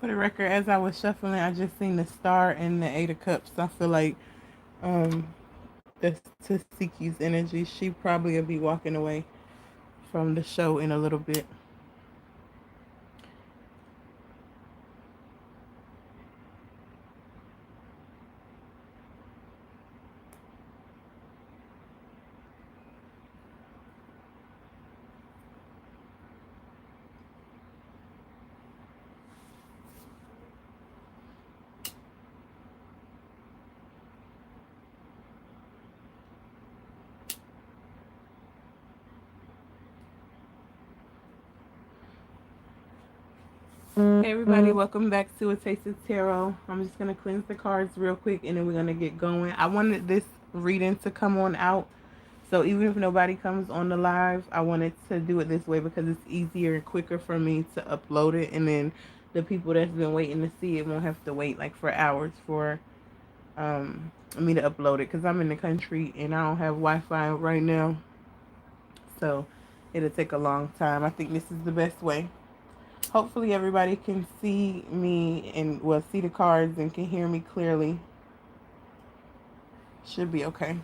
For the record, as I was shuffling, I just seen the star and the Eight of Cups. I feel like um, that's Teseki's energy. She probably will be walking away from the show in a little bit. Hey everybody, welcome back to A Taste of Tarot. I'm just gonna cleanse the cards real quick and then we're gonna get going. I wanted this reading to come on out. So even if nobody comes on the live, I wanted to do it this way because it's easier and quicker for me to upload it, and then the people that's been waiting to see it won't have to wait like for hours for me to upload it because I'm in the country and I don't have Wi-Fi right now. So it'll take a long time. I think this is the best way. Hopefully everybody can see me and well see the cards and can hear me clearly. Should be okay.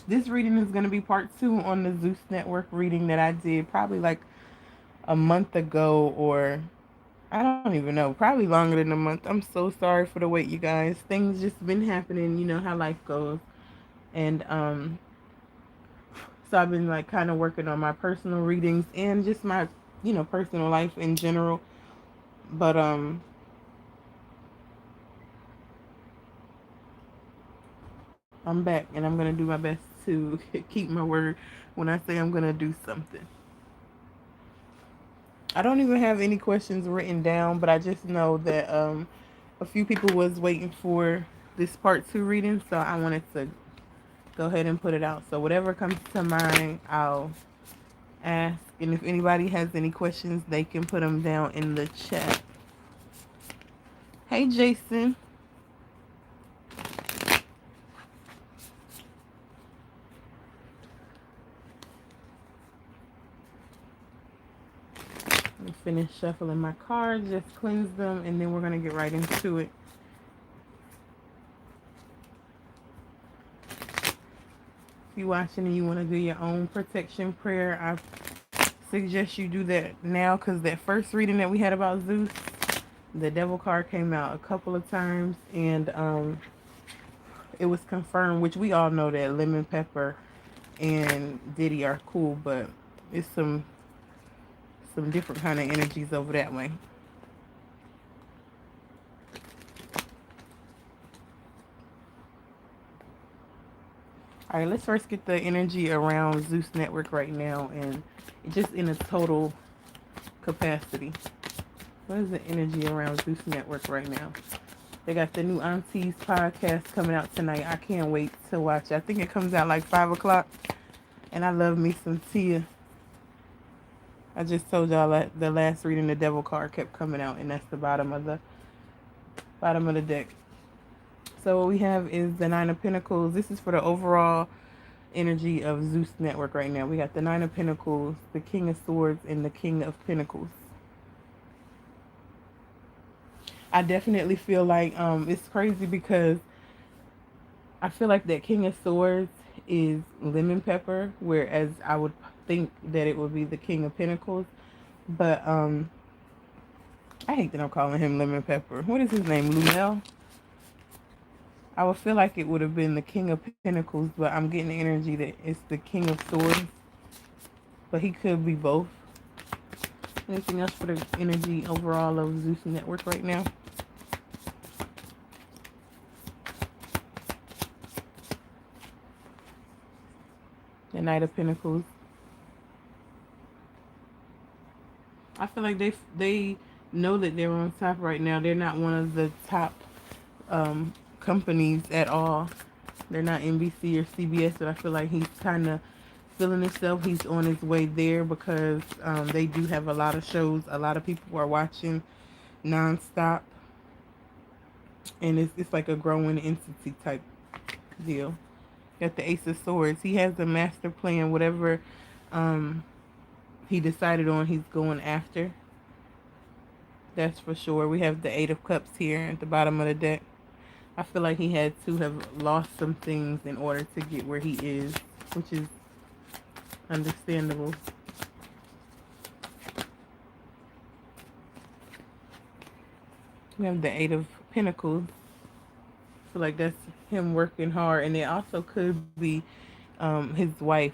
This reading is going to be part 2 on the Zeus Network reading that I did probably like a month ago, or I don't even know, probably longer than a month. I'm so sorry for the wait, you guys. Things just been happening, you know how life goes. And so I've been like kind of working on my personal readings and just my, personal life in general. But I'm back and I'm going to do my best to keep my word when I say I'm going to do something. I don't even have any questions written down, but I just know that a few people was waiting for this part 2 reading, so I wanted to go ahead and put it out. So whatever comes to mind, I'll ask, and if anybody has any questions, they can put them down in the chat. Hey, Jason. Let me finish shuffling my cards, just cleanse them, and then we're going to get right into it. If you're watching and you want to do your own protection prayer, I suggest you do that now, because that first reading that we had about Zeus, the devil card came out a couple of times, and it was confirmed, which we all know that Lemon Pepper and Diddy are cool, but it's some different kind of energies over that way. All right, let's first get the energy around Zeus Network right now, and just in a total capacity. What is the energy around Zeus Network right now? They got the new Aunties podcast coming out tonight. I can't wait to watch it. I think it comes out like 5 o'clock. And I love me some Tia. I just told y'all that the last reading, the devil card kept coming out, and that's the bottom of the deck. So what we have is the Nine of Pentacles. This is for the overall energy of Zeus Network right now. We got the Nine of Pentacles, the King of Swords, and the King of Pentacles. I definitely feel like it's crazy because I feel like that King of Swords is Lemon Pepper, whereas I would think that it would be the King of Pentacles. But I hate that I'm calling him Lemon Pepper. What is his name? Lumel? I would feel like it would have been the King of Pentacles, but I'm getting the energy that it's the King of Swords. But he could be both. Anything else for the energy overall of Zeus Network right now? The Knight of Pentacles. I feel like they know that they're on top right now. They're not one of the top companies at all. They're not NBC or CBS, but I feel like he's kind of feeling himself. He's on his way there because they do have a lot of shows. A lot of people are watching nonstop, and it's like a growing entity type deal. Got the Ace of Swords. He has a master plan. Whatever he decided on, he's going after. That's for sure. We have the Eight of Cups here at the bottom of the deck. I feel like he had to have lost some things in order to get where he is, which is understandable. We have the Eight of Pentacles. I feel like that's him working hard, and it also could be his wife,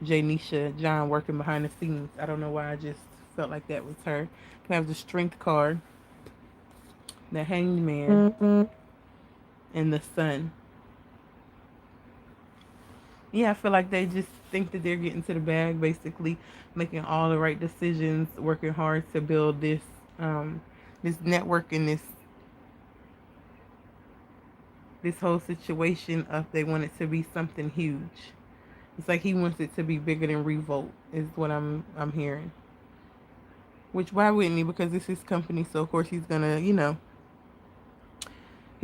Janisha John, working behind the scenes. I don't know why I just felt like that was her. We have the Strength card, the Hanged Man, and the Sun. Yeah, I feel like they just think that they're getting to the bag, basically making all the right decisions, working hard to build um, this network and this whole situation up. They want it to be something huge. It's like he wants it to be bigger than Revolt, is what I'm hearing. Which why wouldn't he? Because it's his company, so of course he's gonna, he's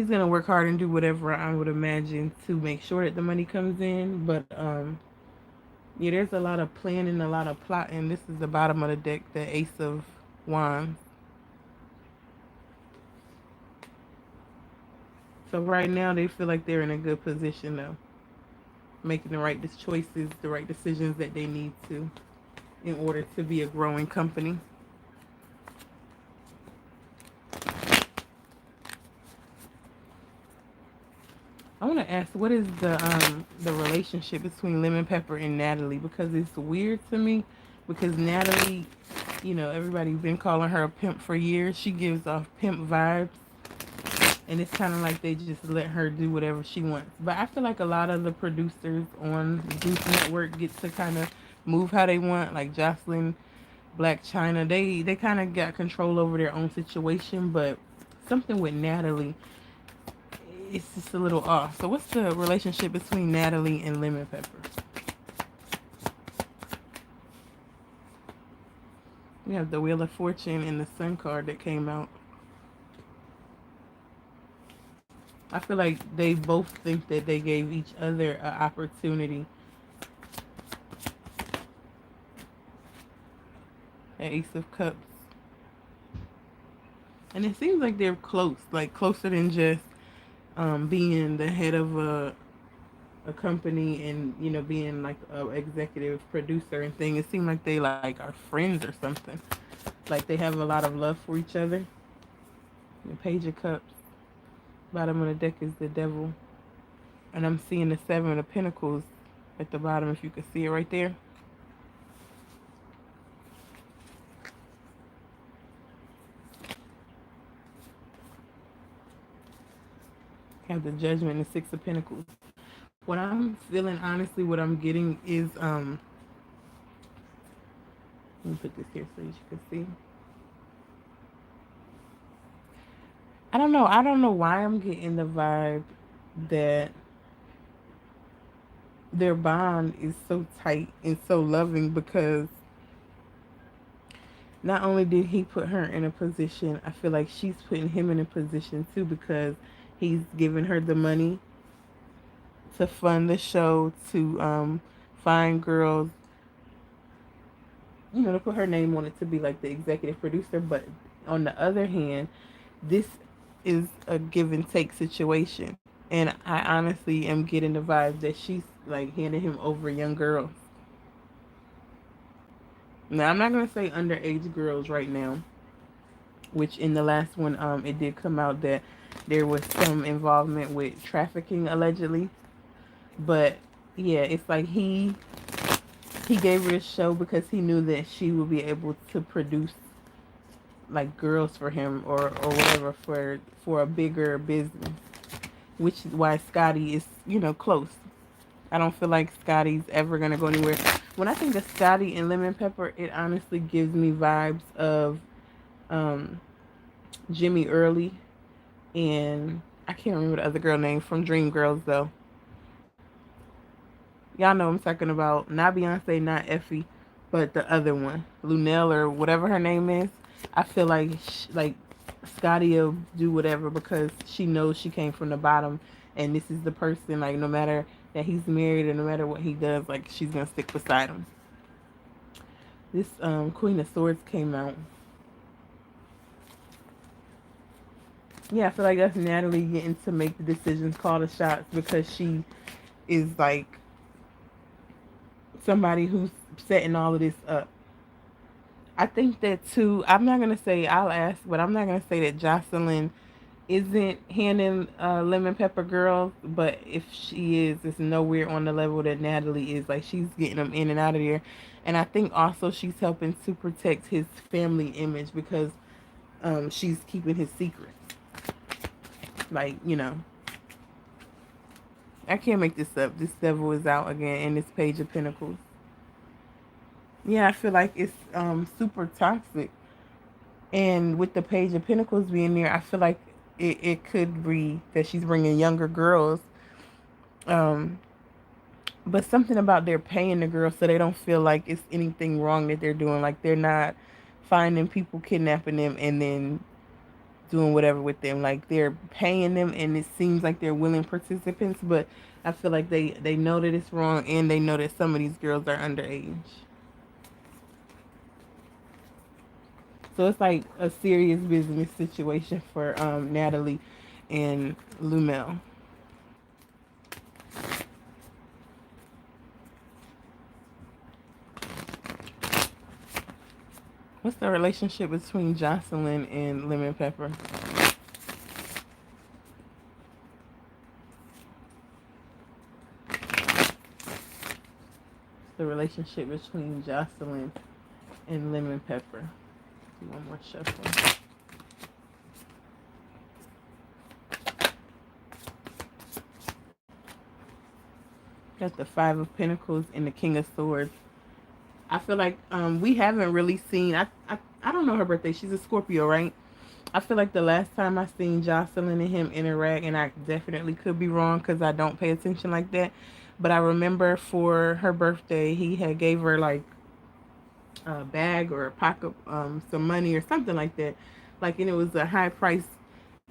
gonna work hard and do whatever I would imagine to make sure that the money comes in. But yeah, there's a lot of planning, a lot of plotting. This is the bottom of the deck, the Ace of Wands. So right now they feel like they're in a good position though, making the right choices, the right decisions that they need to in order to be a growing company. I want to ask, what is the relationship between Lemon Pepper and Natalie? Because it's weird to me. Because Natalie, everybody's been calling her a pimp for years. She gives off pimp vibes, and it's kind of like they just let her do whatever she wants. But I feel like a lot of the producers on Zeus Network get to kind of move how they want. Like Jocelyn, Black China, they kind of got control over their own situation. But something with Natalie, it's just a little off. So what's the relationship between Natalie and Lemon Pepper? We have the Wheel of Fortune and the Sun card that came out. I feel like they both think that they gave each other an opportunity. An Ace of Cups. And it seems like they're close, like closer than just being the head of a company and being like a executive producer and thing. It seems like they like are friends or something. Like they have a lot of love for each other. The Page of Cups. Bottom of the deck is the Devil. And I'm seeing the Seven of Pentacles at the bottom, if you can see it right there. Have the Judgment and the Six of Pentacles. What I'm feeling, honestly, what I'm getting is let me put this here so you can see. I don't know. I don't know why I'm getting the vibe that their bond is so tight and so loving, because not only did he put her in a position, I feel like she's putting him in a position too, because he's giving her the money to fund the show, to find girls, to put her name on it, to be like the executive producer. But on the other hand, this is a give and take situation. And I honestly am getting the vibe that she's like handing him over young girls. Now, I'm not going to say underage girls right now, which in the last one, it did come out that there was some involvement with trafficking allegedly. But yeah, it's like he gave her the show because he knew that she would be able to produce like girls for him, or whatever, for a bigger business, which is why Scotty is close. I don't feel like Scotty's ever gonna go anywhere. When I think of Scotty and Lemon Pepper, it honestly gives me vibes of um, Jimmy Early, and I can't remember the other girl name from Dreamgirls though. Y'all know I'm talking about, not Beyonce, not Effie, but the other one, Lunel or whatever her name is. I feel like Scotty will do whatever because she knows she came from the bottom, and this is the person, like, no matter that he's married or no matter what he does, like, she's gonna stick beside him. This Queen of Swords came out. Yeah, I feel like that's Natalie getting to make the decisions, call the shots, because she is like somebody who's setting all of this up. I think that too. I'm not gonna say I'll ask, but I'm not gonna say that Jocelyn isn't handing lemon pepper girls. But if she is, it's nowhere on the level that Natalie is. Like she's getting them in and out of there, and I think also she's helping to protect his family image because she's keeping his secrets. Like I can't make this up. This devil is out again in this Page of Pentacles. Yeah, I feel like it's super toxic. And with the Page of Pentacles being there, I feel like it could be that she's bringing younger girls. Um, but something about they're paying the girls so they don't feel like it's anything wrong that they're doing. Like they're not finding people, kidnapping them, and then doing whatever with them. Like they're paying them, and it seems like they're willing participants. But I feel like they know that it's wrong, and they know that some of these girls are underage. So it's like a serious business situation for Natalie and Lumel. What's the relationship between Jocelyn and Lemon Pepper? The relationship between Jocelyn and Lemon Pepper. Do one more shuffle. Got the Five of Pentacles and the King of Swords. I feel like we haven't really seen. I don't know her birthday. She's a Scorpio, right? I feel like the last time I seen Jocelyn and him interact, and I definitely could be wrong because I don't pay attention like that. But I remember for her birthday, he had gave her like a bag or a pocket, some money or something like that. Like, and it was a high price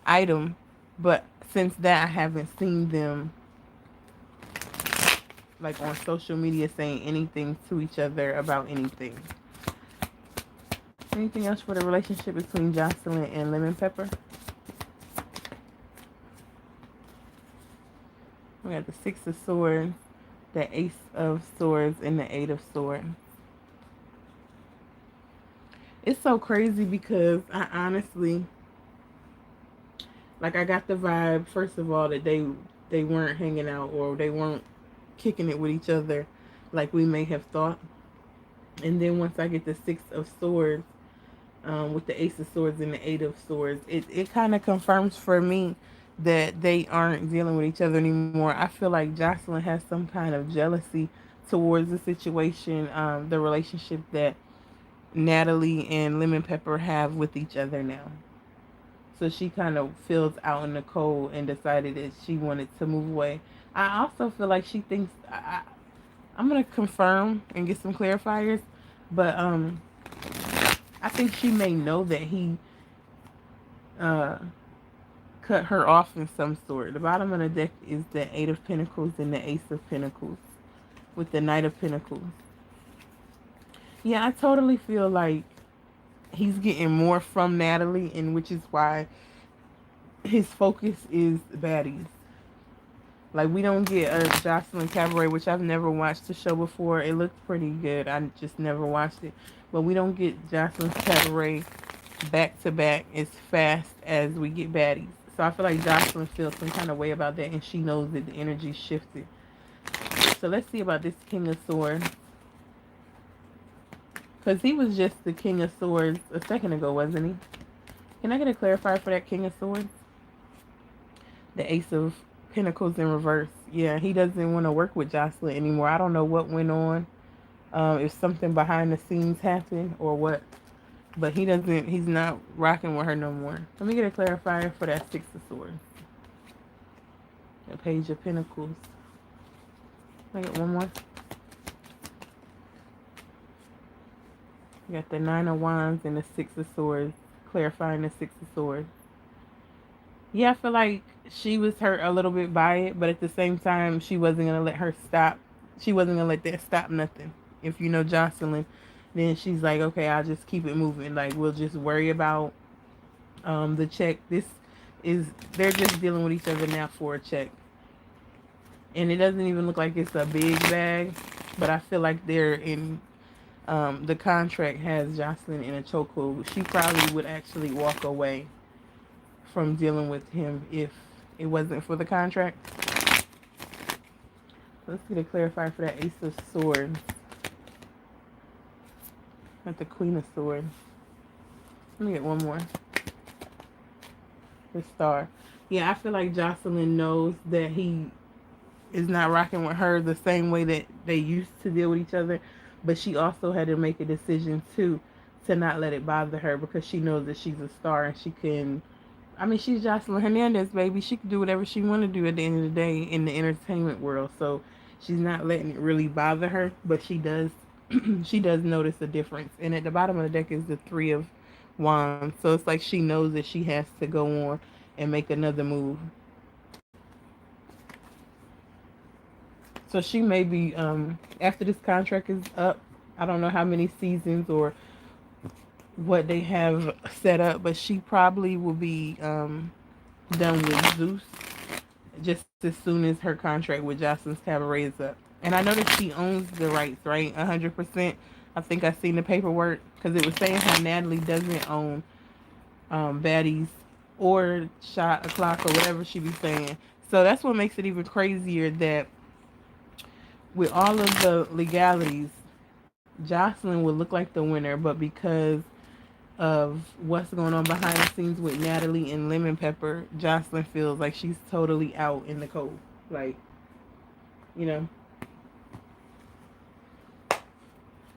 item. But since that, I haven't seen them like on social media saying anything to each other about anything. Anything else for the relationship between Jocelyn and Lemon Pepper? We got the Six of Swords, the Ace of Swords, and the Eight of Swords. It's so crazy because I honestly, like, I got the vibe, first of all, that they weren't hanging out or they weren't kicking it with each other like we may have thought. And then once I get the Six of Swords, with the Ace of Swords and the Eight of Swords, it kind of confirms for me that they aren't dealing with each other anymore. I feel like Jocelyn has some kind of jealousy towards the situation, the relationship that Natalie and Lemon Pepper have with each other now. So she kind of feels out in the cold and decided that she wanted to move away. I also feel like she thinks I'm gonna confirm and get some clarifiers, but I think she may know that he uh, cut her off in some sort. The bottom of the deck is the Eight of Pentacles and the Ace of Pentacles with the Knight of Pentacles. Yeah, I totally feel like he's getting more from Natalie, and which is why his focus is baddies. Like, we don't get a Jocelyn Cabaret, which I've never watched the show before. It looked pretty good. I just never watched it. But we don't get Jocelyn Cabaret back to back as fast as we get baddies. So I feel like Jocelyn feels some kind of way about that, and she knows that the energy shifted. So let's see about this King of Swords. Because he was just the King of Swords a second ago, wasn't he? Can I get a clarifier for that King of Swords? The Ace of Pentacles in reverse. Yeah, he doesn't want to work with Jocelyn anymore. I don't know what went on. If something behind the scenes happened or what. But he's not rocking with her no more. Let me get a clarifier for that Six of Swords. The Page of Pentacles. I get one more. You got the Nine of Wands and the Six of Swords. Clarifying the Six of Swords. Yeah, I feel like she was hurt a little bit by it, but at the same time, she wasn't going to let her stop. She wasn't going to let that stop nothing. If you know Jocelyn, then she's like, okay, I'll just keep it moving. Like, we'll just worry about the check. This is they're just dealing with each other now for a check. And it doesn't even look like it's a big bag, but I feel like they're in the contract has Jocelyn in a chokehold. She probably would actually walk away from dealing with him if it wasn't for the contract. Let's get a clarifier for that Ace of Swords. Not the Queen of Swords. Let me get one more. The Star. Yeah, I feel like Jocelyn knows that he is not rocking with her the same way that they used to deal with each other, but she also had to make a decision too to not let it bother her because she knows that she's a star and she can. I mean, she's Jocelyn Hernandez, baby. She can do whatever she want to do at the end of the day in the entertainment world. So she's not letting it really bother her, but she does. She does notice a difference. And at the bottom of the deck is the Three of Wands. So it's like she knows that she has to go on and make another move. So she may be after this contract is up. I don't know how many seasons or what they have set up, but she probably will be done with Zeus just as soon as her contract with Jocelyn's Cabaret is up. And I know that she owns the rights, right? 100%. I think I seen the paperwork because it was saying how Natalie doesn't own Baddies or Shot O'Clock or whatever she be saying. So that's what makes it even crazier that with all of the legalities, Jocelyn would look like the winner, but because of what's going on behind the scenes with Natalie and Lemon Pepper, Jocelyn feels like she's totally out in the cold. Like, you know.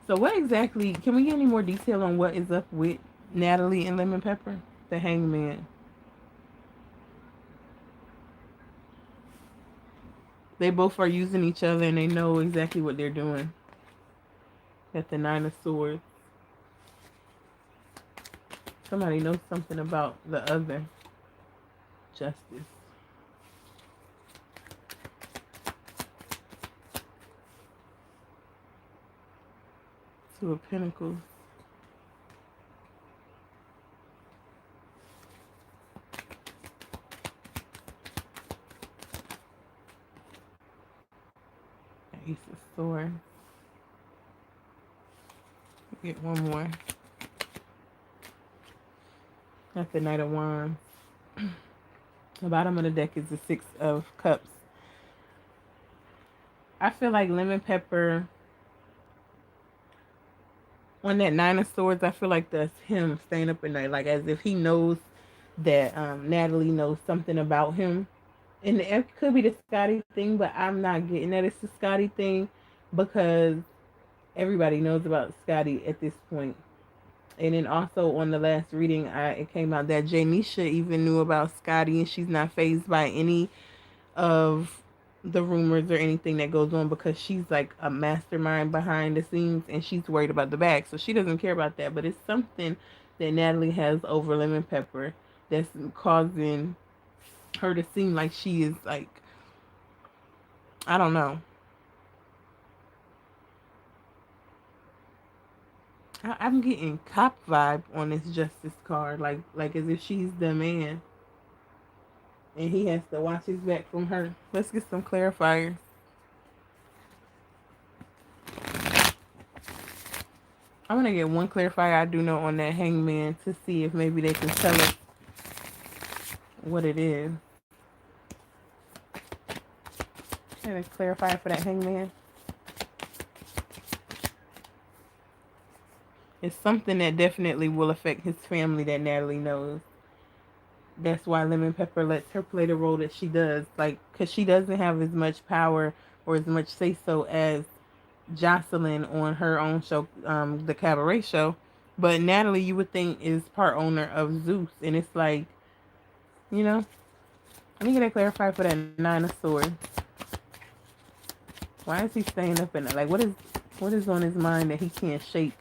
So what exactly, can we get any more detail on what is up with Natalie and Lemon Pepper? The Hangman. They both are using each other and they know exactly what they're doing. At the Nine of Swords. Somebody knows something about the other. Justice. Two of Pentacles. Ace of Swords. Get one more. That's the Knight of Wands. The bottom of the deck is the Six of Cups. I feel like Lemon Pepper on that Nine of Swords, I feel like that's him staying up at night, like as if he knows that Natalie knows something about him. And it could be the Scotty thing, but I'm not getting that it's the Scotty thing because everybody knows about Scotty at this point. And then also on the last reading, it came out that Janisha even knew about Scotty, and she's not fazed by any of the rumors or anything that goes on because she's like a mastermind behind the scenes, and she's worried about the bag, so she doesn't care about that. But it's something that Natalie has over Lemon Pepper that's causing her to seem like she is like, I don't know. I'm getting cop vibe on this Justice card, like as if she's the man, and he has to watch his back from her. Let's get some clarifiers. I'm gonna get one clarifier I do know on that Hangman to see if maybe they can tell us what it is. Get a clarifier for that Hangman. It's something that definitely will affect his family that Natalie knows. That's why Lemon Pepper lets her play the role that she does. Like, because she doesn't have as much power or as much say so as Jocelyn on her own show, the Cabaret show. But Natalie, you would think, is part owner of Zeus. And it's like, you know, let me get that clarified for that Nine of Swords. Why is he staying up in it? Like, what is on his mind that he can't shake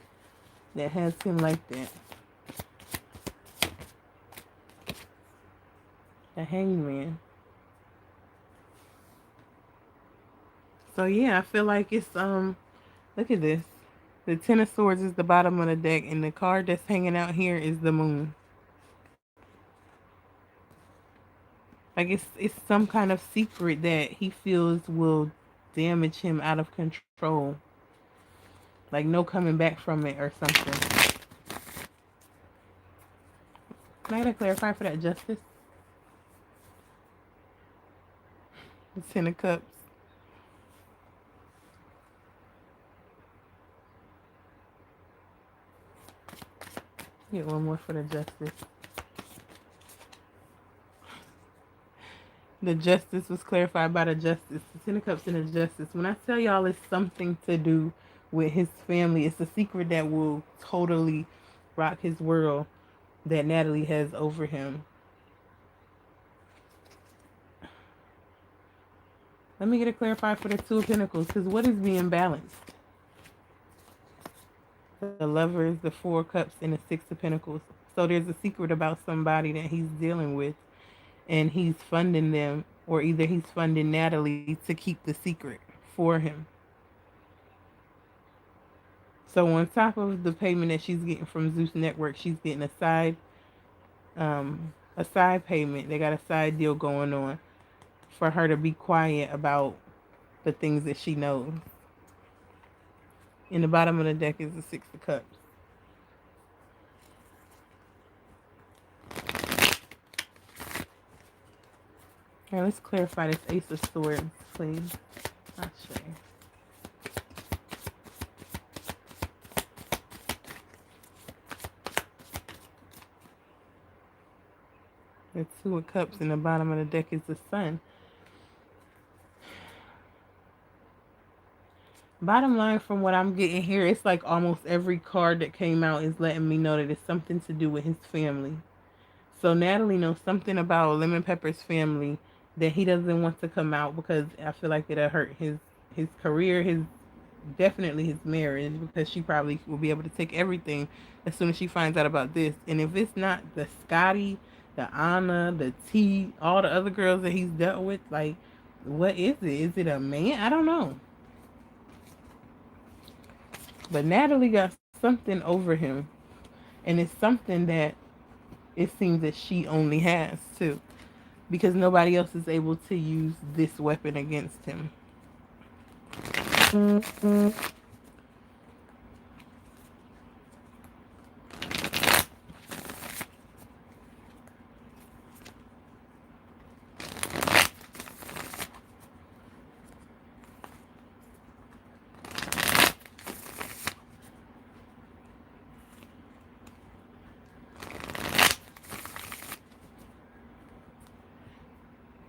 that has him like that? The Hangman. So yeah, I feel like it's look at this. The Ten of Swords is the bottom of the deck, and the card that's hanging out here is the Moon. Like it's some kind of secret that he feels will damage him out of control. Like no coming back from it or something. Can I get a clarify for that, Justice? The Ten of Cups. Get one more for the Justice. The Justice was clarified by the Justice. The Ten of Cups and the Justice. When I tell y'all it's something to do with his family, it's a secret that will totally rock his world that Natalie has over him. Let me get it clarified for the Two of Pentacles, because what is being balanced? The Lovers, the Four of Cups, and the Six of Pentacles. So there's a secret about somebody that he's dealing with, and he's funding them, or either he's funding Natalie to keep the secret for him. So on top of the payment that she's getting from Zeus Network, she's getting a side payment. They got a side deal going on for her to be quiet about the things that she knows. In the bottom of the deck is the Six of Cups. All right, let's clarify this Ace of Swords, please. I'll show you. The Two of Cups in the bottom of the deck is the Sun. Bottom line, from what I'm getting here, it's like almost every card that came out is letting me know that it's something to do with his family. So Natalie knows something about Lemon Pepper's family that he doesn't want to come out, because I feel like it'll hurt his career, his definitely his marriage, because she probably will be able to take everything as soon as she finds out about this. And if it's not the Scotty, the Anna, the T, all the other girls that he's dealt with, like, what is it? Is it a man? I don't know. But Natalie got something over him, and it's something that it seems that she only has too, because nobody else is able to use this weapon against him.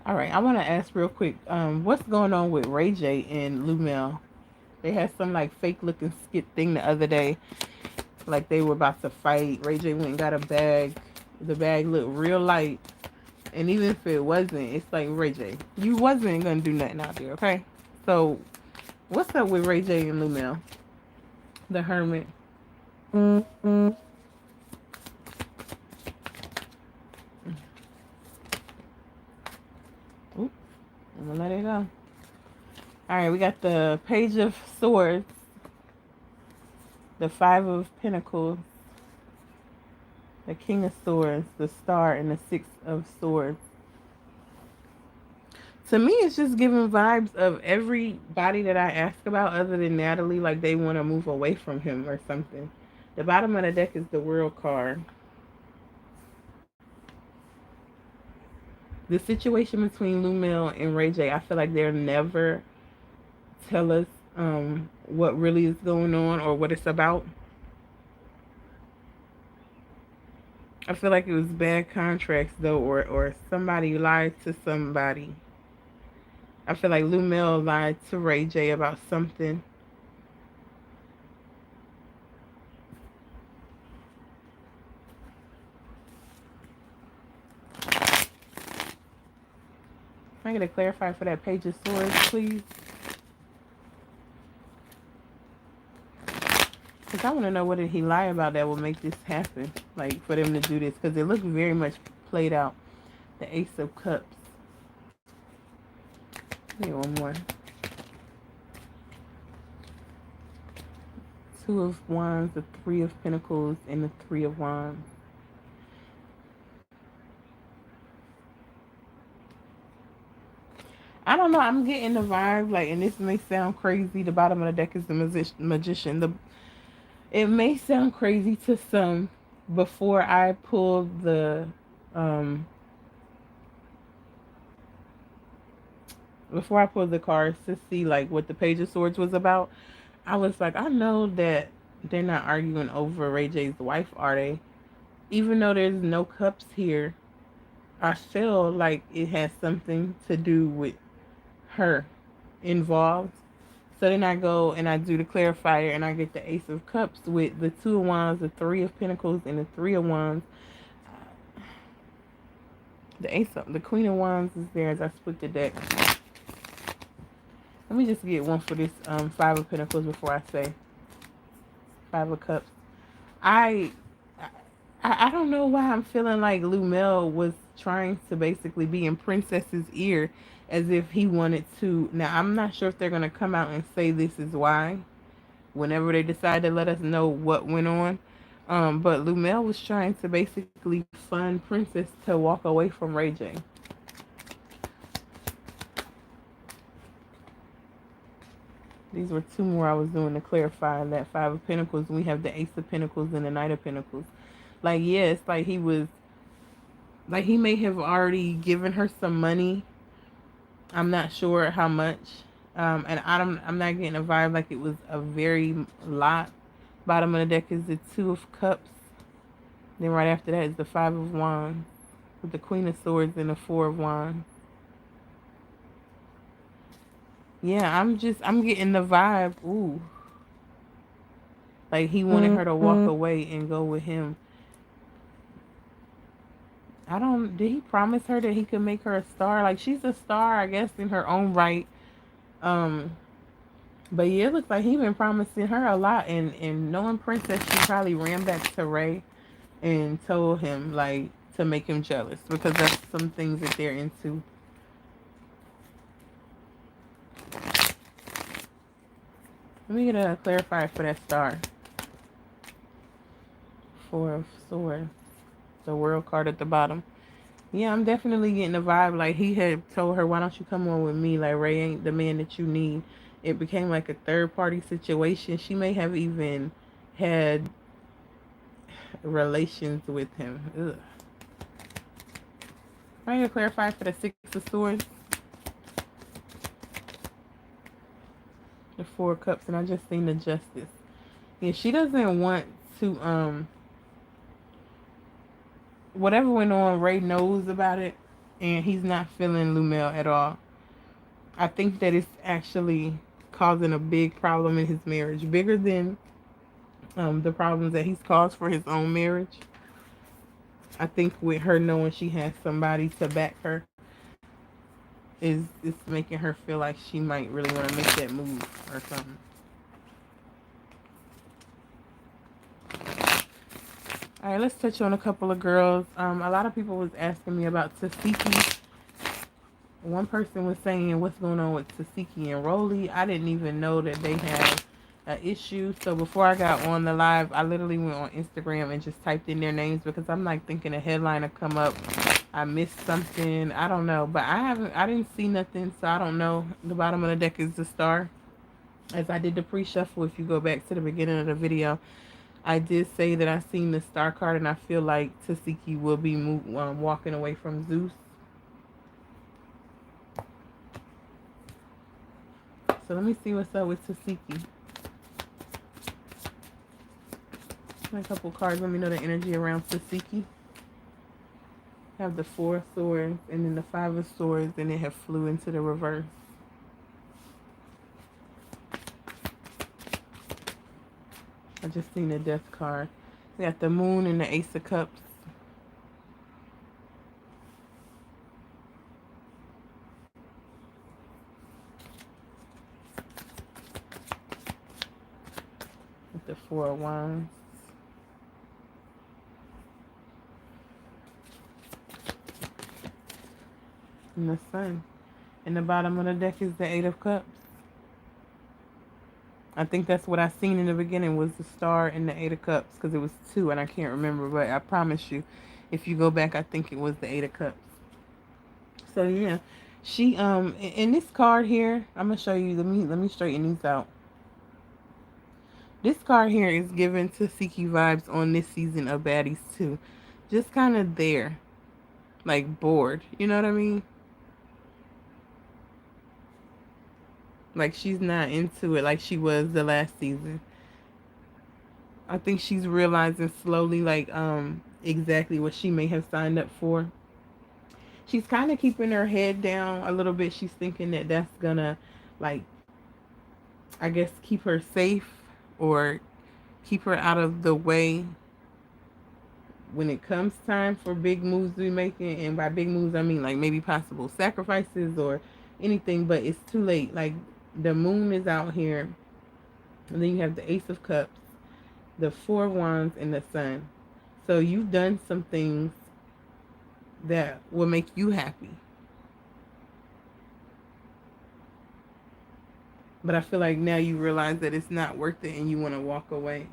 All right, I want to ask real quick, what's going on with Ray J and Lumel? They had some like fake looking skit thing the other day, like they were about to fight. Ray J went and got a bag. The bag looked real light, and even if it wasn't, it's like, Ray J, you wasn't gonna do nothing out there, okay? So what's up with Ray J and Lumel, the Hermit? Mm-hmm. Oop, I'm gonna let it go. All right, we got the Page of Swords, the Five of Pentacles, the King of Swords, the Star, and the Six of Swords. To me, it's just giving vibes of everybody that I ask about other than Natalie, like they want to move away from him or something. The bottom of the deck is the World card. The situation between Lumel and Ray J, I feel like they'll never tell us what really is going on or what it's about. I feel like it was bad contracts though, or somebody lied to somebody. I feel like Lumel lied to Ray J about something. Can I get a clarify for that Page of Swords, please? Because I want to know what did he lie about that will make this happen, like for them to do this, because it looked very much played out. The Ace of Cups. Here, one more. Two of Wands, the Three of Pentacles, and the Three of Wands. I don't know. I'm getting the vibe, like, and this may sound crazy. The bottom of the deck is the magician. It may sound crazy to some. Before I pulled um, the cards to see like what the Page of Swords was about, I was like, I know that they're not arguing over Ray J's wife, are they? Even though there's no cups here, I feel like it has something to do with her involved. So then I go and I do the clarifier and I get the Ace of Cups with the Two of Wands, the Three of Pentacles, and the Three of Wands. The Queen of Wands is there as I split the deck. Let me just get one for this Five of Pentacles before I say Five of Cups. I I don't know why I'm feeling like Lumel was trying to basically be in Princess's ear as if he wanted to. Now, I'm not sure if they're going to come out and say this is why whenever they decide to let us know what went on. But Lumel was trying to basically fund Princess to walk away from Ray J. These were two more I was doing to clarify that Five of Pentacles. We have the Ace of Pentacles and the Knight of Pentacles. Like, yes, like he was, like he may have already given her some money. I'm not sure how much. And I'm not getting a vibe like it was a very lot. Bottom of the deck is the Two of Cups. Then right after that is the Five of Wands with the Queen of Swords and the Four of Wands. Yeah, I'm getting the vibe. Ooh. Like he wanted her to walk away and go with him. Did he promise her that he could make her a star? Like she's a star, I guess, in her own right. Um, but yeah, it looks like he been promising her a lot, and knowing Princess, she probably ran back to Ray and told him like to make him jealous because that's some things that they're into. Let me get a clarifier for that star. Four of Swords, the World card at the bottom. Yeah, I'm definitely getting the vibe like he had told her, why don't you come on with me? Like Ray ain't the man that you need. It became like a third party situation. She may have even had relations with him. Ugh. I'm going to clarify for the Six of Swords. The Four of Cups, and I just seen the Justice. Yeah, she doesn't want to, whatever went on, Ray knows about it, and he's not feeling Lumel at all. I think that it's actually causing a big problem in his marriage, bigger than the problems that he's caused for his own marriage. I think with her knowing she has somebody to back her is it's making her feel like she might really want to make that move or something. All right, let's touch on a couple of girls. A lot of people was asking me about Tesehki. One person was saying what's going on with Tesehki and Rolly. I didn't even know that they had an issue. So before I got on the live, I literally went on Instagram and just typed in their names because I'm like thinking a headline will come up. I missed something. I don't know. But I didn't see nothing, so I don't know. The bottom of the deck is the star. As I did the pre-shuffle, if you go back to the beginning of the video, I did say that I seen the star card and I feel like Tesehki will be walking away from Zeus. So let me see what's up with Tesehki. A couple cards, let me know the energy around Tesehki. Have the Four of Swords and then the Five of Swords, and it have flew into the reverse. I just seen the Death card. We got the Moon and the Ace of Cups. With the Four of Wands. And the Sun. And the bottom of the deck is the Eight of Cups. I think that's what I seen in the beginning was the star and the Eight of Cups because it was two and I can't remember, but I promise you, if you go back, I think it was the Eight of Cups. So yeah, She in this card here, I'm gonna show you. Let me straighten these out. This card here is given to Tesehki vibes on this season of Baddies too. Just kind of there, like bored. You know what I mean? Like she's not into it like she was the last season. I think she's realizing slowly, like exactly what she may have signed up for. She's kind of keeping her head down a little bit. She's thinking that that's gonna, like, I guess, keep her safe or keep her out of the way when it comes time for big moves to be making. And by big moves, I mean like maybe possible sacrifices or anything. But it's too late. Like the moon is out here, and then you have the Ace of Cups, the Four of Wands, and the Sun. So you've done some things that will make you happy. But I feel like now you realize that it's not worth it and you want to walk away.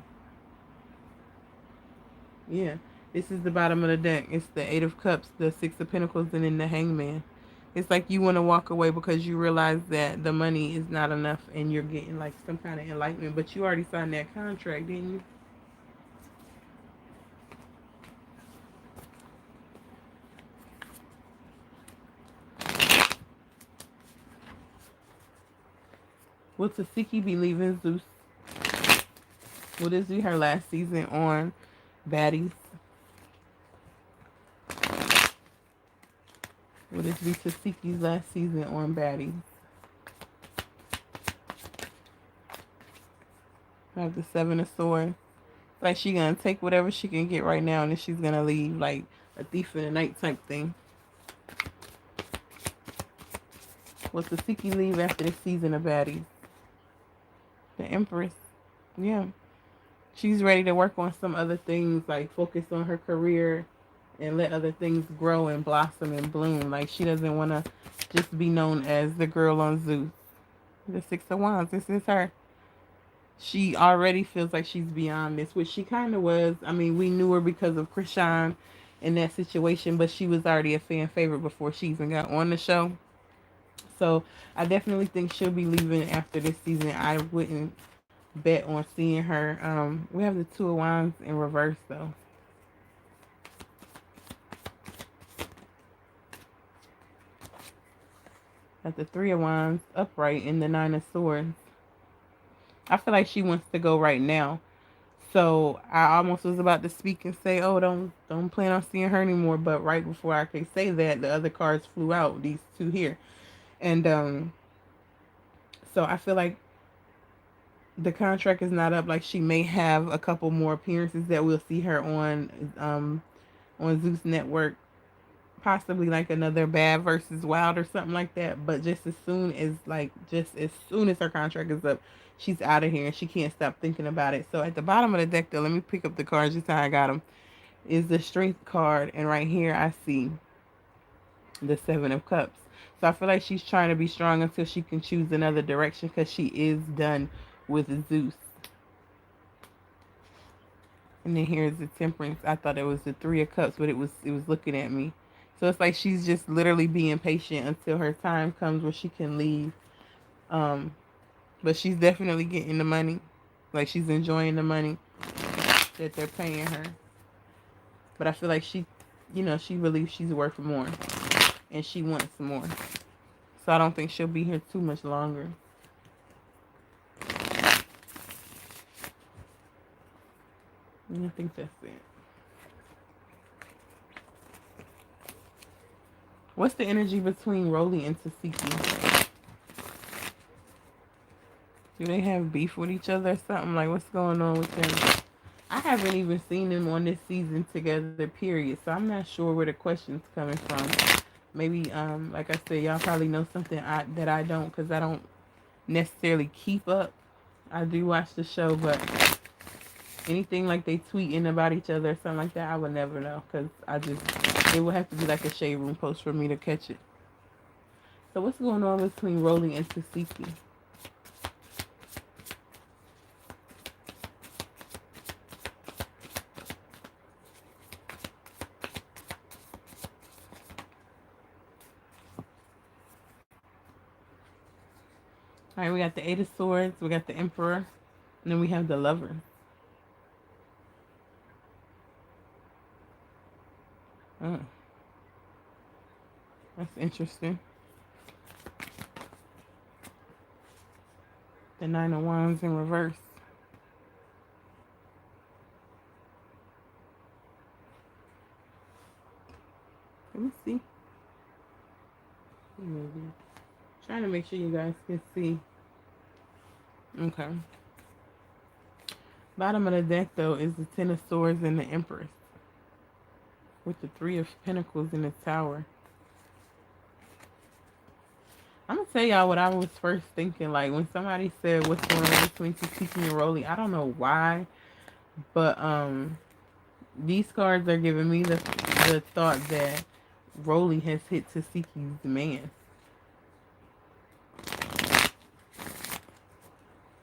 Yeah. This is the bottom of the deck. It's the Eight of Cups, the Six of Pentacles, and then the Hangman. It's like you want to walk away because you realize that the money is not enough and you're getting like some kind of enlightenment. But you already signed that contract, didn't you? Will Tesehki be leaving Zeus? Will this be her last season on Baddies? Will this be Tesehki's last season on Baddies? I have the Seven of Swords. Like she gonna take whatever she can get right now and then she's gonna leave like a thief in the night type thing. Will Tesehki leave after this season of Baddies? The Empress. Yeah. She's ready to work on some other things, like focus on her career and let other things grow and blossom and bloom. Like she doesn't want to just be known as the girl on Zeus. The Six of Wands, this is her. She already feels like she's beyond this, which she kind of was. I mean, we knew her because of Krishan in that situation, but she was already a fan favorite before she even got on the show. So I definitely think she'll be leaving after this season. I wouldn't bet on seeing her. We have the Two of Wands in reverse though. Got the Three of Wands upright and the Nine of Swords. I feel like she wants to go right now. So I almost was about to speak and say, "Oh, don't plan on seeing her anymore." But right before I could say that, the other cards flew out. These two here, and so I feel like the contract is not up. Like she may have a couple more appearances that we'll see her on Zeus Network, possibly like another Bad versus Wild or something like that. But just as soon as her contract is up, she's out of here and she can't stop thinking about it. So at the bottom of the deck, though, let me pick up the cards just how I got them. Is the Strength card, and right here I see the Seven of Cups. So I feel like she's trying to be strong until she can choose another direction because she is done with Zeus. And then here's the Temperance. I thought it was the Three of Cups, but it was looking at me. So it's like she's just literally being patient until her time comes where she can leave. Um, but she's definitely getting the money. Like she's enjoying the money that they're paying her. But I feel like she believes she's worth more. And she wants more. So I don't think she'll be here too much longer. And I think that's it. What's the energy between Rolly and Tesehki? Do they have beef with each other or something? Like, what's going on with them? I haven't even seen them on this season together, period. So I'm not sure where the question's coming from. Maybe, like I said, y'all probably know something that I don't, because I don't necessarily keep up. I do watch the show, but anything like they tweeting about each other or something like that, I would never know, because it would have to be like a shade room post for me to catch it. So what's going on between Rolly and Tesehki? All right, we got the Eight of Swords, we got the Emperor, and then we have the Lover. Oh, that's interesting. The Nine of Wands in reverse. Let me see. Maybe. Trying to make sure you guys can see. Okay. Bottom of the deck though is the Ten of Swords and the Empress with the Three of Pentacles in the Tower. I'm gonna tell y'all what I was first thinking. Like when somebody said what's going on between Tesehki and Rolly, I don't know why, but these cards are giving me the thought that Rolly has hit Tesehki's man.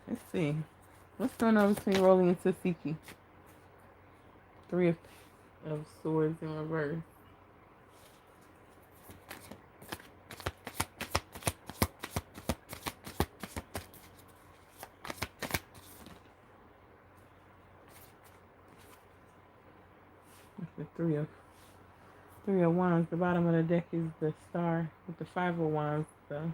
Let's see. What's going on between Rolly and Tesehki? Three of Swords in reverse. The Three of Wands. The bottom of the deck is the Star with the Five of Wands. The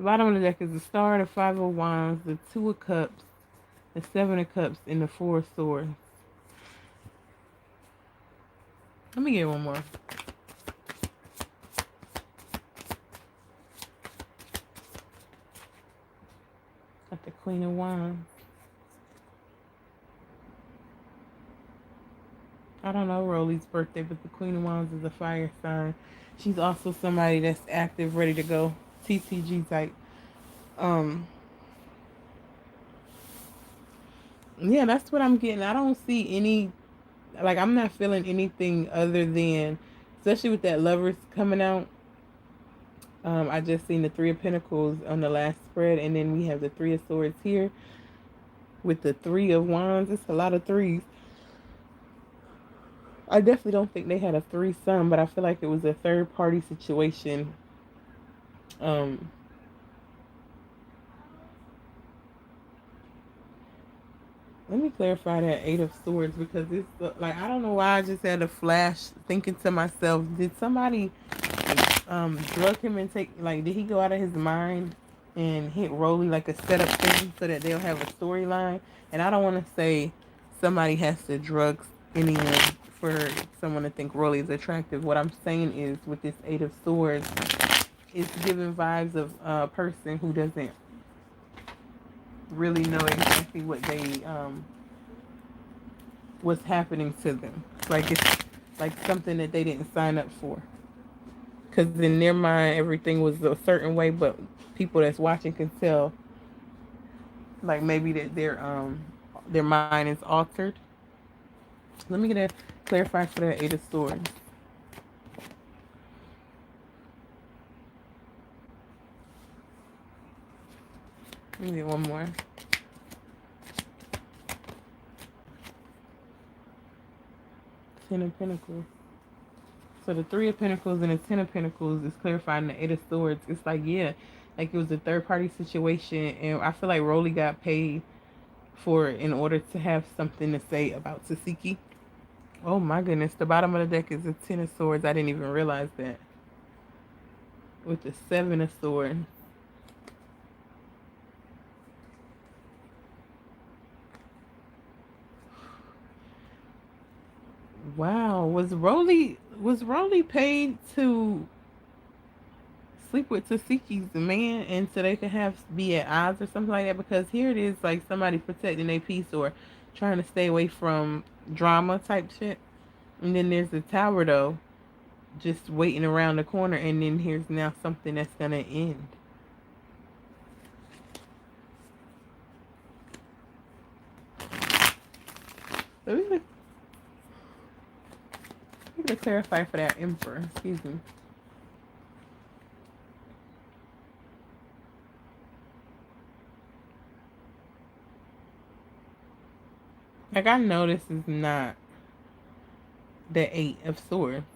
bottom of the deck is the Star, the Five of Wands, the Two of Cups, the Seven of Cups, and the Four of Swords. Let me get one more. Got the Queen of Wands. I don't know Rolly's birthday, but the Queen of Wands is a fire sign. She's also somebody that's active, ready to go. TTG type. Yeah, that's what I'm getting. I don't see any, like, I'm not feeling anything other than, especially with that Lovers coming out. I just seen the Three of Pentacles on the last spread, and then we have the Three of Swords here with the Three of Wands. It's a lot of threes. I definitely don't think they had a threesome, but I feel like it was a third party situation. Um, Let me clarify that Eight of Swords because it's like I don't know why I just had a flash thinking to myself, did somebody drug him and take, like, did he go out of his mind and hit Rolly like a setup thing so that they'll have a storyline? And I don't want to say somebody has to drug anyone for someone to think Rolly is attractive. What I'm saying is with this Eight of Swords, it's giving vibes of a person who doesn't really know exactly what they what's happening to them. Like it's like something that they didn't sign up for. Because in their mind, everything was a certain way, but people that's watching can tell, like maybe that their mind is altered. Let me get a clarify for that Eight of Swords. Let me get one more. Ten of Pentacles. So the Three of Pentacles and the Ten of Pentacles is clarifying the Eight of Swords. It's like, yeah, like it was a third party situation, and I feel like Rolly got paid for it in order to have something to say about Tesehki. Oh my goodness, the bottom of the deck is the Ten of Swords. I didn't even realize that. With the Seven of Swords. Wow, was Rolly paid to sleep with Tashiki's man and so they could have be at odds or something like that? Because here it is like somebody protecting their peace or trying to stay away from drama type shit. And then there's the tower though, just waiting around the corner, and then here's now something that's gonna end. So we're gonna clarify for that Emperor. Excuse me. Like I know this is not the Eight of Swords.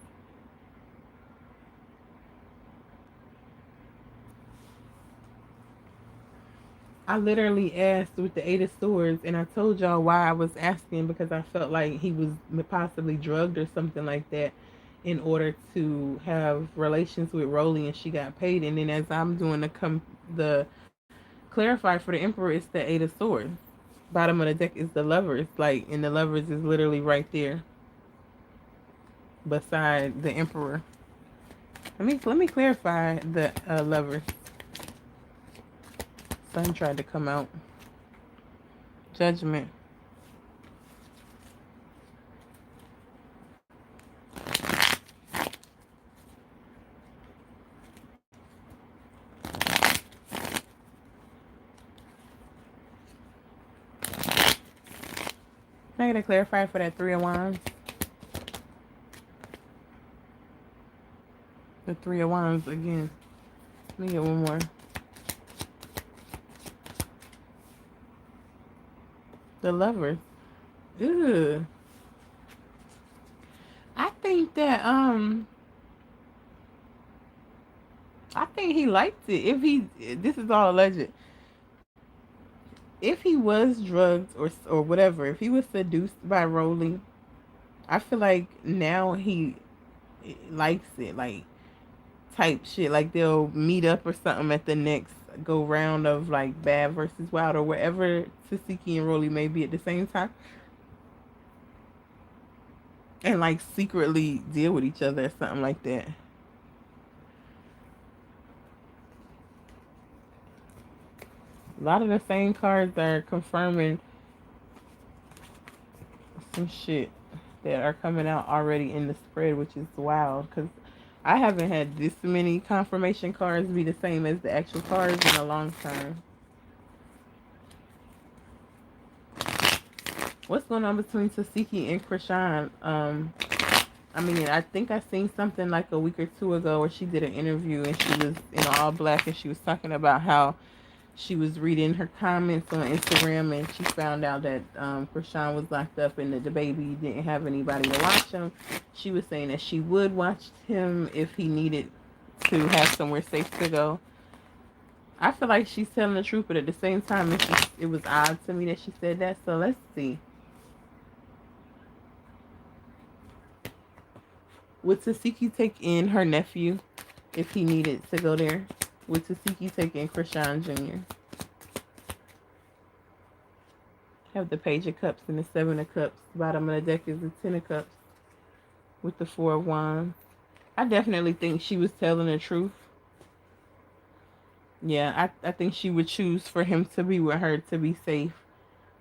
I literally asked with the Eight of Swords, and I told y'all why I was asking, because I felt like he was possibly drugged or something like that in order to have relations with Rolly, and she got paid. And then as I'm doing the clarify for the Emperor, it's the Eight of Swords. Bottom of the deck is the Lovers, like, and the Lovers is literally right there beside the Emperor. Let me clarify the Lovers. Sun tried to come out. Judgment. Can I get a clarify for that Three of Wands? The Three of Wands again. Let me get one more. The Lovers. Ugh. I think that I think he liked it. If he, this is all alleged. If he was drugged or whatever, if he was seduced by Rolly, I feel like now he likes it, like, type shit. Like they'll meet up or something at the next go round of like Bad versus Wild or wherever Tesehki and Rolly may be at the same time, and like secretly deal with each other or something like that. A lot of the same cards are confirming some shit that are coming out already in the spread, which is wild because I haven't had this many confirmation cards be the same as the actual cards in a long time. What's going on between Tesehki and Krishan? I mean, I think I seen something like a week or two ago where she did an interview and she was in all black and she was talking about how she was reading her comments on Instagram and she found out that Krishan was locked up and that the baby didn't have anybody to watch him. She was saying that she would watch him if he needed to have somewhere safe to go. I feel like she's telling the truth, but at the same time, it was odd to me that she said that. So let's see. Would Tesehki take in her nephew if he needed to go there? Would Tesehki take in Krishan Jr.? Have the Page of Cups and the Seven of Cups. Bottom of the deck is the Ten of Cups with the Four of Wands. I definitely think she was telling the truth. Yeah, I think she would choose for him to be with her to be safe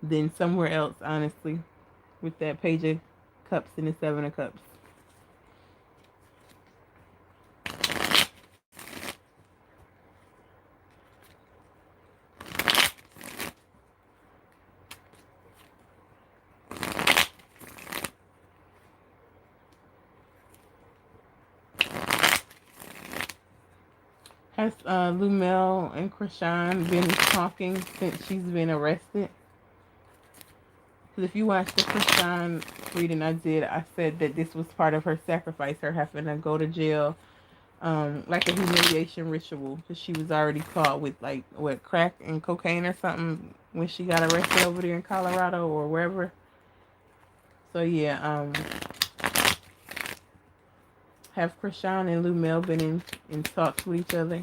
than somewhere else, honestly, with that Page of Cups and the Seven of Cups. Has Lumel and Krishan been talking since she's been arrested? Because if you watch the Krishan reading I did, I said that this was part of her sacrifice, her having to go to jail, like a humiliation ritual, because she was already caught with like what, crack and cocaine or something when she got arrested over there in Colorado or wherever. So yeah, have Krishan and Lumel been in talks with each other?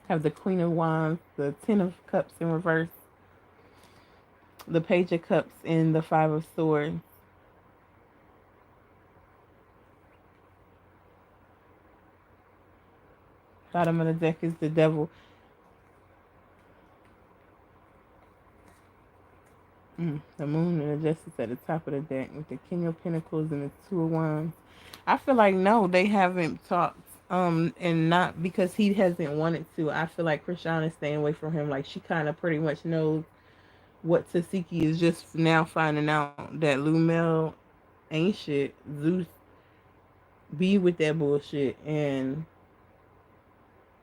Have the Queen of Wands, the Ten of Cups in reverse, the Page of Cups, and the Five of Swords. Bottom of the deck is the Devil. The Moon and the Justice at the top of the deck with the King of Pentacles and the Two of Wands. I feel like no, they haven't talked. And not because he hasn't wanted to. I feel like Krishan is staying away from him. Like she kind of pretty much knows what Tesehki is just now finding out that Lumel ain't shit. Zeus be with that bullshit, and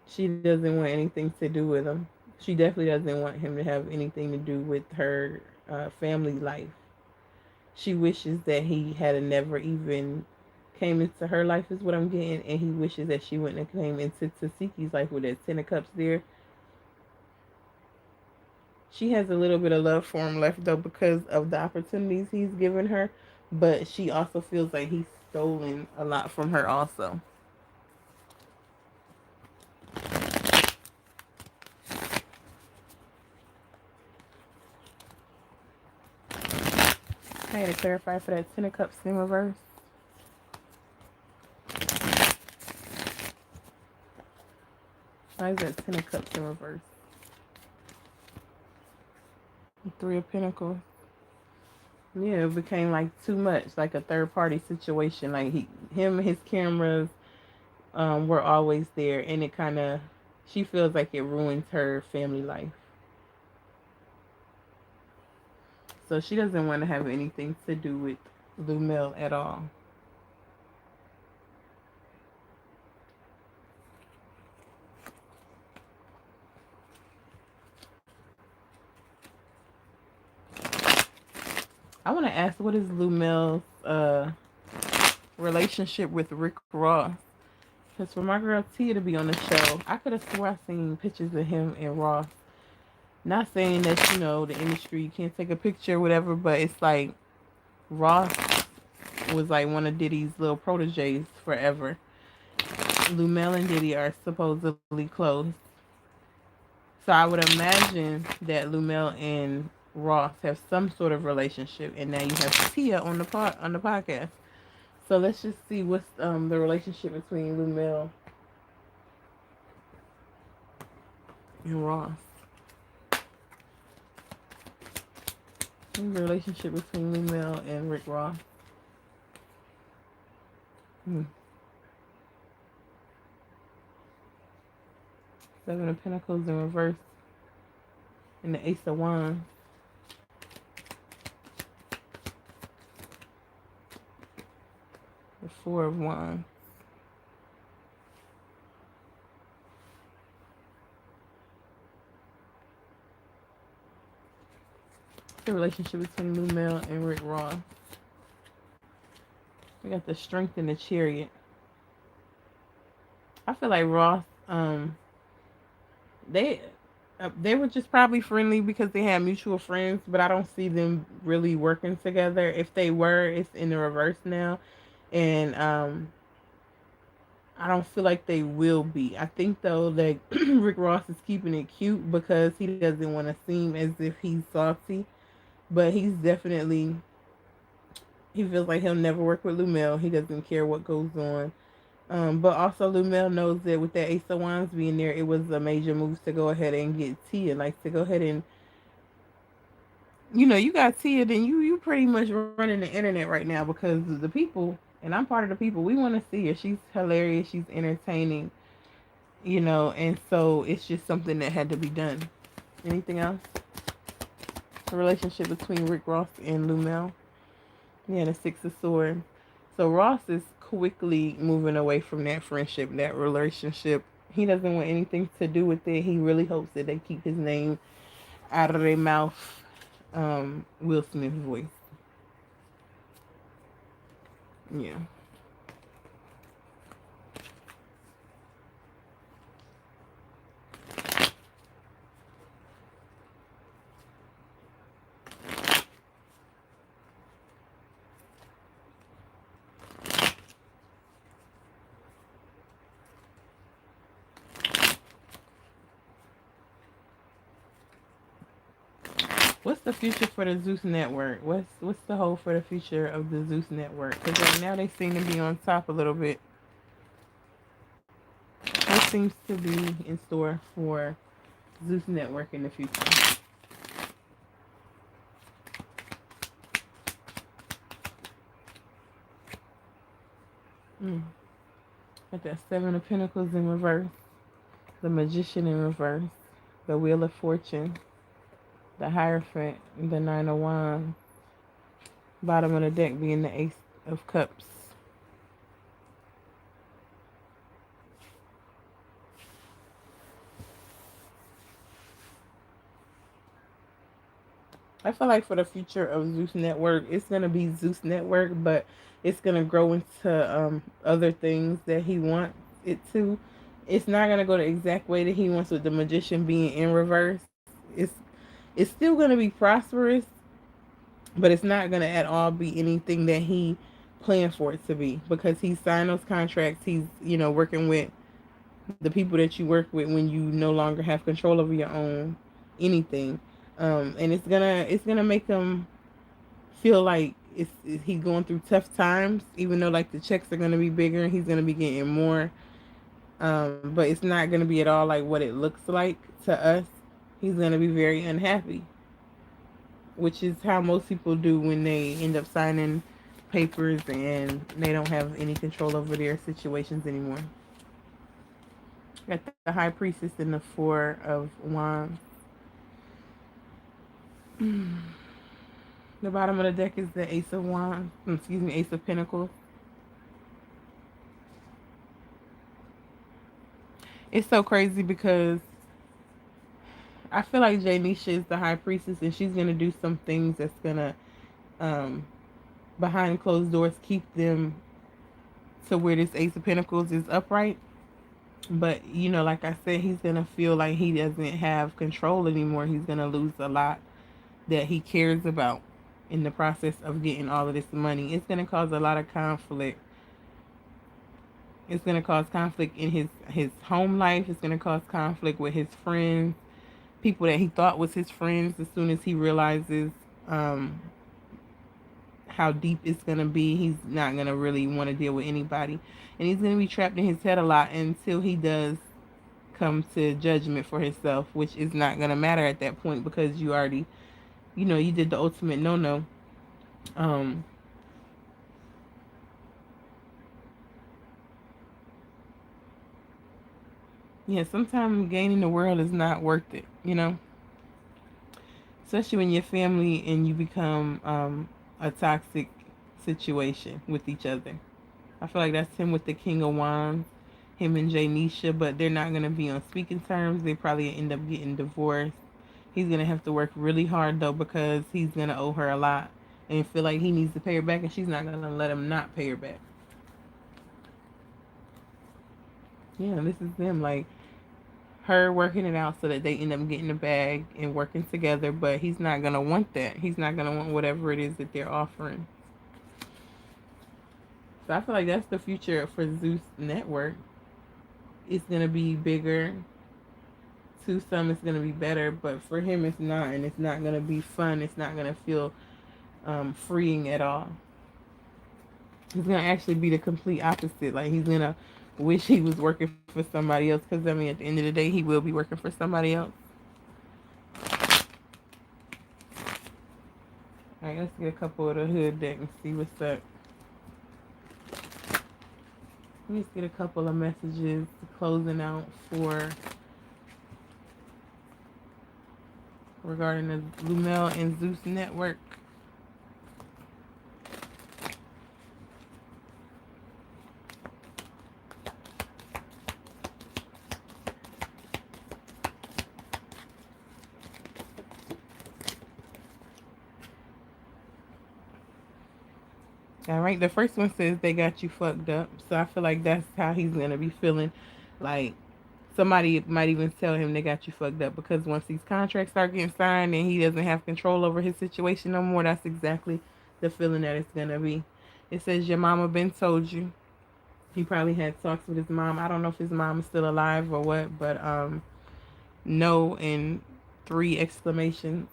she doesn't want anything to do with him. She definitely doesn't want him to have anything to do with her family life. She wishes that he had never even came into her life is what I'm getting, and he wishes that she wouldn't have came into Teseki's life with that Ten of Cups there. She has a little bit of love for him left though because of the opportunities he's given her, but she also feels like he's stolen a lot from her also. I had to clarify for that Ten of Cups in reverse. Why is that Ten of Cups in reverse? Three of Pentacles. Yeah, it became like too much, like a third party situation. Like him and his cameras were always there, and it kind of, she feels like it ruins her family life. So she doesn't want to have anything to do with Lumel at all. I want to ask, what is Lumel's relationship with Rick Ross? Because for my girl Tia to be on the show, I could have swore I seen pictures of him and Ross. Not saying that, the industry, you can't take a picture or whatever, but it's like Ross was like one of Diddy's little proteges forever. Lumel and Diddy are supposedly close. So I would imagine that Lumel and Ross have some sort of relationship, and now you have Tia on the podcast. So let's just see what's the relationship between Lumel and Ross. The relationship between Lumel and Rick Ross. Hmm. Seven of Pentacles in reverse, and the Ace of Wands. The Four of Wands. The relationship between Lumel and Rick Ross. We got the Strength in the Chariot. I feel like Ross, they they were just probably friendly because they had mutual friends, but I don't see them really working together. If they were, it's in the reverse now, and I don't feel like they will be. I think though that Rick Ross is keeping it cute because he doesn't want to seem as if he's salty, but he's definitely, he feels like he'll never work with Lumel. He doesn't care what goes on. But also Lumel knows that with that Ace of Wands being there, it was a major move to go ahead and get Tia. Like to go ahead and, you got Tia, then you pretty much running the internet right now because the people, and I'm part of the people, we want to see her. She's hilarious. She's entertaining, and so it's just something that had to be done. Anything else? The relationship between Rick Ross and Lumel. Yeah, the Six of Swords. So Ross is quickly moving away from that friendship, that relationship. He doesn't want anything to do with it. He really hopes that they keep his name out of their mouth. Will Smith voice. Yeah. What's the future for the Zeus network? What's the hope for the future of the Zeus network? Because right now they seem to be on top a little bit. What seems to be in store for Zeus network in the future? Mm. Got that Seven of Pentacles in reverse, the Magician in reverse, the Wheel of Fortune, the Hierophant, the Nine of Wands. Bottom of the deck being the Ace of Cups. I feel like for the future of Zeus Network, it's gonna be Zeus Network, but it's gonna grow into other things that he wants it to. It's not gonna go the exact way that he wants with the magician being in reverse. It's still gonna be prosperous, but it's not gonna at all be anything that he planned for it to be because he signed those contracts. He's working with the people that you work with when you no longer have control over your own anything, and it's gonna make him feel like he's going through tough times, even though like the checks are gonna be bigger and he's gonna be getting more. But it's not gonna be at all like what it looks like to us. He's gonna be very unhappy, which is how most people do when they end up signing papers and they don't have any control over their situations anymore. Got the high priestess and the four of wands. The bottom of the deck is the ace of wands. Excuse me, ace of pentacles. It's so crazy because I feel like Janisha is the high priestess and she's gonna do some things that's gonna um behind closed doors keep them to where this ace of pentacles is upright. But like I said, he's gonna feel like he doesn't have control anymore. He's gonna lose a lot that he cares about in the process of getting all of this money. It's gonna cause a lot of conflict. It's gonna cause conflict in his home life. It's gonna cause conflict with his friends, people that he thought was his friends. As soon as he realizes um, how deep it's gonna be, he's not gonna really want to deal with anybody, and he's gonna be trapped in his head a lot until he does come to judgment for himself, which is not gonna matter at that point because you already, you did the ultimate no. Um, yeah, sometimes gaining the world is not worth it. Especially when you're family and you become a toxic situation with each other. I feel like that's him with the King of Wands, him and Janisha, but they're not gonna be on speaking terms. They probably end up getting divorced. He's gonna have to work really hard though because he's gonna owe her a lot and feel like he needs to pay her back, and she's not gonna let him not pay her back. Yeah, this is them like her working it out so that they end up getting the bag and working together, but he's not gonna want that. He's not gonna want whatever it is that they're offering. So I feel like that's the future for Zeus Network. It's gonna be bigger. To some, it's gonna be better, but for him, it's not, and it's not gonna be fun. It's not gonna feel freeing at all. He's gonna actually be the complete opposite. Like he's gonna wish he was working for somebody else. Because I mean, at the end of the day, he will be working for somebody else. All right, let's get a couple of the hood deck and see what's up. Let's get a couple of messages closing out for regarding the Lumel and Zeus Network. All right, the first one says they got you fucked up. So I feel like that's how he's gonna be feeling. Like somebody might even tell him they got you fucked up because once these contracts start getting signed and he doesn't have control over his situation no more, that's exactly the feeling that it's gonna be. It says your mama been told you. He probably had talks with his mom. I don't know if his mom is still alive or what, but no and three exclamations.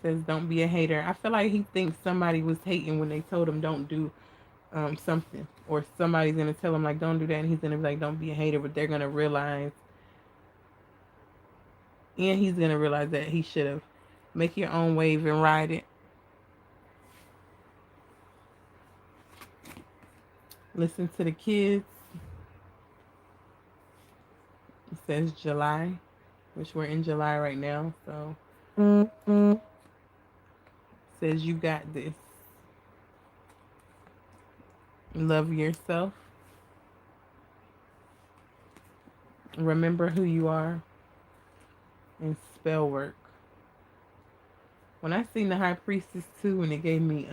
Says don't be a hater. I feel like he thinks somebody was hating when they told him don't do something, or somebody's gonna tell him like don't do that, and he's gonna be like don't be a hater, but they're gonna realize, and he's gonna realize that he should have. Make your own wave and ride it. Listen to the kids. It says July, which we're in July right now, so says you got this. Love yourself. Remember who you are. and spell work. When I seen the high priestess too, and it gave me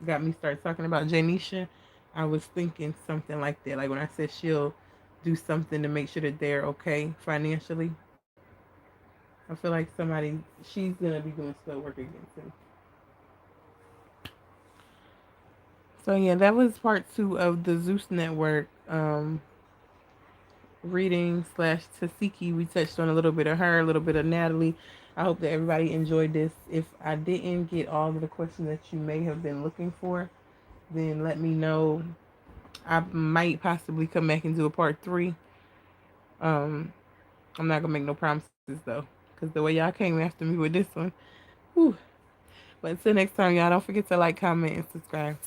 got me start talking about Janisha, I was thinking something like that. Like when I said she'll do something to make sure that they're okay financially. I feel like somebody she's gonna be doing spell work again too. So yeah, that was part two of the Zeus Network reading slash Tesehki. We touched on a little bit of her, a little bit of Natalie. I hope that everybody enjoyed this. If I didn't get all of the questions that you may have been looking for, then let me know. I might possibly come back and do a part three. Um, I'm not gonna make no promises though, because the way y'all came after me with this one, whew. But until next time, y'all don't forget to like, comment, and subscribe.